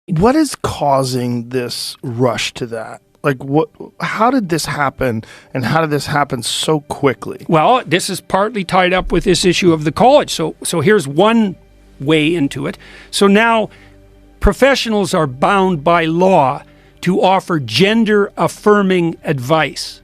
What is causing this rush to that? Like, how did this happen, and how did this happen so quickly? Well, this is partly tied up with this issue of the college. So here's one way into it. So now professionals are bound by law to offer gender-affirming advice.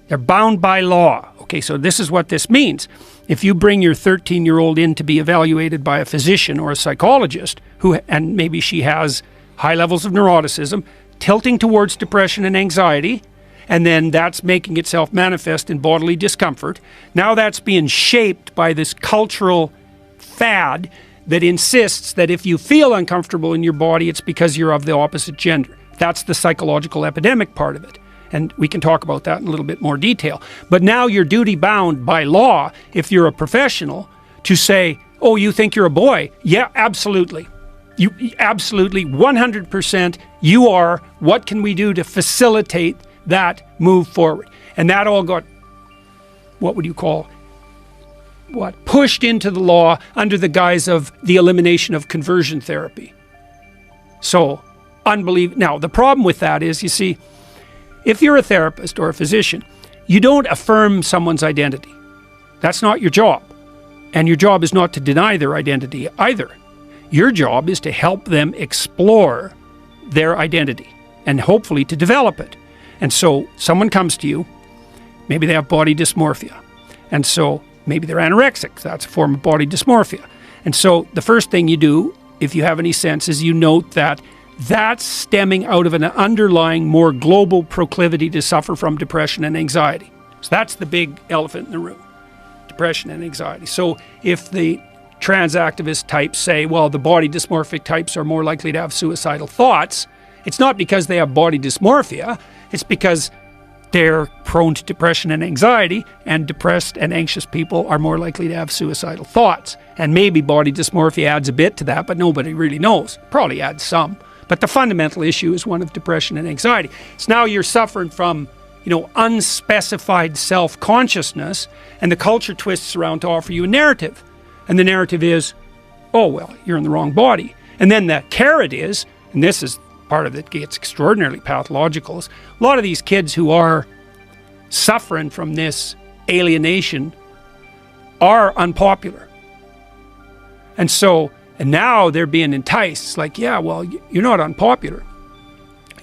They're bound by law. Okay, so this is what this means. If you bring your 13-year-old in to be evaluated by a physician or a psychologist, and maybe she has high levels of neuroticism, tilting towards depression and anxiety, and then that's making itself manifest in bodily discomfort, now that's being shaped by this cultural fad that insists that if you feel uncomfortable in your body, it's because you're of the opposite gender. That's the psychological epidemic part of it. And we can talk about that in a little bit more detail. But now you're duty bound by law, if you're a professional, to say, oh, you think you're a boy? Yeah, absolutely. You absolutely, 100%, you are. What can we do to facilitate that move forward? And that all got, what would you call, pushed into the law under the guise of the elimination of conversion therapy. So, unbelievable. Now, the problem with that is, you see, if you're a therapist or a physician, you don't affirm someone's identity. That's not your job. And your job is not to deny their identity either. Your job is to help them explore their identity and hopefully to develop it. And so someone comes to you, maybe they have body dysmorphia. And so maybe they're anorexic. That's a form of body dysmorphia. And so the first thing you do, if you have any sense, is you note that that's stemming out of an underlying, more global proclivity to suffer from depression and anxiety. So that's the big elephant in the room, depression and anxiety. So if the trans activist types say, well, the body dysmorphic types are more likely to have suicidal thoughts, it's not because they have body dysmorphia, it's because they're prone to depression and anxiety, and depressed and anxious people are more likely to have suicidal thoughts. And maybe body dysmorphia adds a bit to that, but nobody really knows. Probably adds some. But the fundamental issue is one of depression and anxiety. So now you're suffering from, unspecified self-consciousness, and the culture twists around to offer you a narrative. And the narrative is, oh, well, you're in the wrong body. And then the carrot is, and this is part of it gets extraordinarily pathological, is a lot of these kids who are suffering from this alienation are unpopular. And now they're being enticed. It's like, yeah, well, you're not unpopular.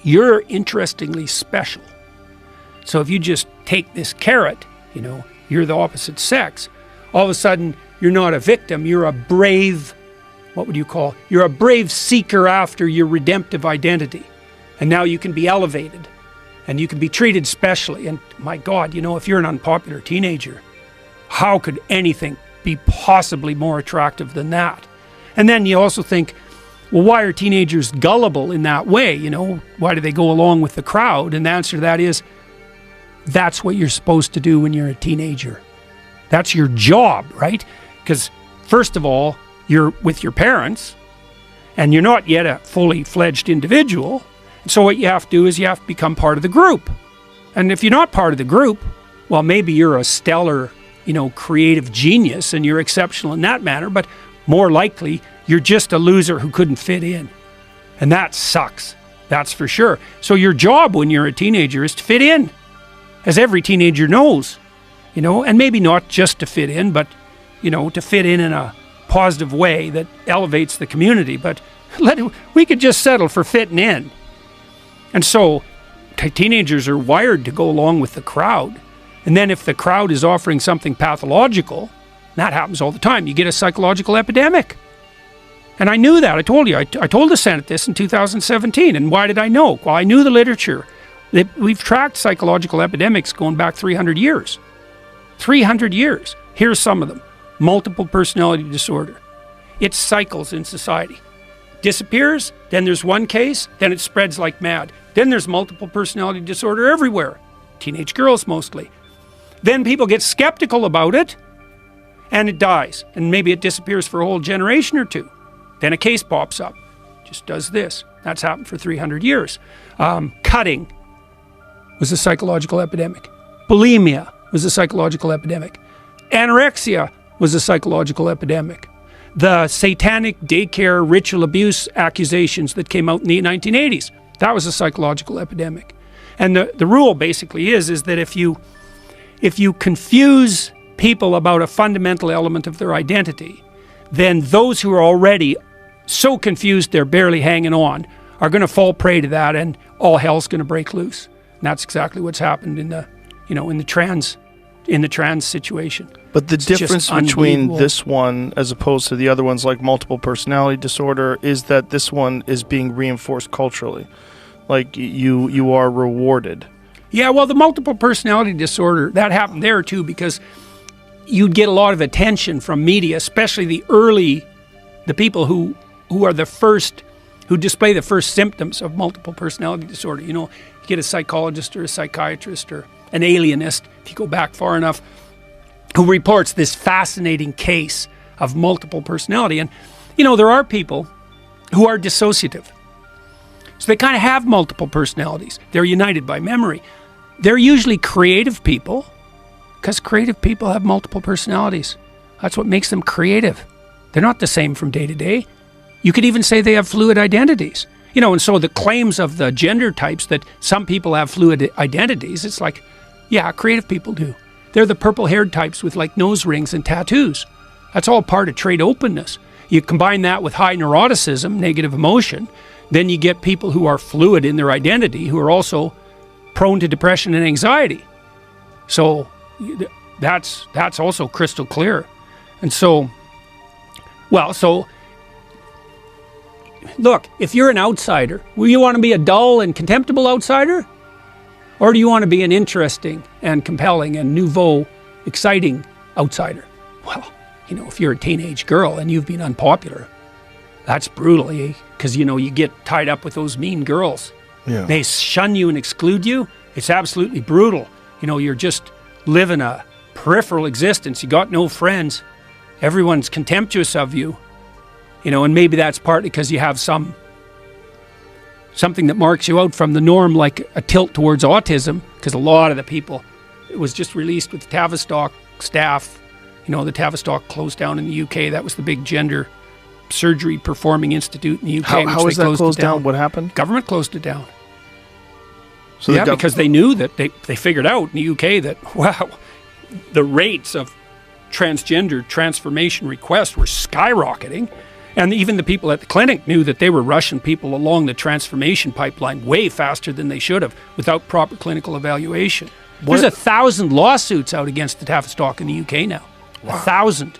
You're interestingly special. So if you just take this carrot, you're the opposite sex, all of a sudden you're not a victim, you're a brave, you're a brave seeker after your redemptive identity. And now you can be elevated and you can be treated specially. And my God, if you're an unpopular teenager, how could anything be possibly more attractive than that? And then you also think, well, why are teenagers gullible in that way? Why do they go along with the crowd? And the answer to that is, that's what you're supposed to do when you're a teenager. That's your job, right? Because first of all, you're with your parents, and you're not yet a fully fledged individual. And so what you have to do is you have to become part of the group. And if you're not part of the group, well, maybe you're a stellar, creative genius, and you're exceptional in that manner, but more likely, you're just a loser who couldn't fit in. And that sucks. That's for sure. So your job when you're a teenager is to fit in, as every teenager knows, and maybe not just to fit in, but, to fit in a positive way that elevates the community. But we could just settle for fitting in. And so teenagers are wired to go along with the crowd. And then if the crowd is offering something pathological, that happens all the time. You get a psychological epidemic. And I knew that. I told you. I told the Senate this in 2017. And why did I know? Well, I knew the literature. We've tracked psychological epidemics going back 300 years. 300 years. Here's some of them. Multiple personality disorder. It cycles in society. Disappears, then there's one case, then it spreads like mad. Then there's multiple personality disorder everywhere. Teenage girls mostly. Then people get skeptical about it, and it dies. And maybe it disappears for a whole generation or two. Then a case pops up. Just does this. That's happened for 300 years. Cutting was a psychological epidemic. Bulimia was a psychological epidemic. Anorexia was a psychological epidemic. the satanic daycare ritual abuse accusations that came out in the 1980s. That was a psychological epidemic. And the rule basically is that if you confuse people about a fundamental element of their identity, then those who are already so confused they're barely hanging on are going to fall prey to that, and all hell's going to break loose. And that's exactly what's happened in the trans situation. But the difference between this one as opposed to the other ones like multiple personality disorder is that this one is being reinforced culturally. Like you are rewarded. Yeah, well, the multiple personality disorder, that happened there too, because you'd get a lot of attention from media, especially the people who are the first, who display the first symptoms of multiple personality disorder. You get a psychologist or a psychiatrist or an alienist, if you go back far enough, who reports this fascinating case of multiple personality. And, there are people who are dissociative. So they kind of have multiple personalities. They're united by memory. They're usually creative people, because creative people have multiple personalities. That's what makes them creative. They're not the same from day to day. You could even say they have fluid identities. And so the claims of the gender types that some people have fluid identities, it's like, yeah, creative people do. They're the purple-haired types with like nose rings and tattoos. That's all part of trait openness. You combine that with high neuroticism, negative emotion, then you get people who are fluid in their identity who are also prone to depression and anxiety. So that's also crystal clear. And so, look, if you're an outsider, will you want to be a dull and contemptible outsider? Or do you want to be an interesting and compelling and nouveau, exciting outsider? Well, if you're a teenage girl and you've been unpopular, that's brutal, eh? Because, you get tied up with those mean girls. Yeah. They shun you and exclude you. It's absolutely brutal. You're just living a peripheral existence. You got no friends. Everyone's contemptuous of you. And maybe that's partly because you have something that marks you out from the norm, like a tilt towards autism, because a lot of the people, it was just released with the Tavistock staff. The Tavistock closed down in the UK. That was the big gender surgery performing institute in the UK. How was that closed down? What happened? Government closed it down. So yeah, because they knew that they figured out in the UK that, wow, the rates of transgender transformation requests were skyrocketing. And even the people at the clinic knew that they were rushing people along the transformation pipeline way faster than they should have without proper clinical evaluation. There's 1,000 lawsuits out against the Tavistock in the UK now. Wow. 1,000.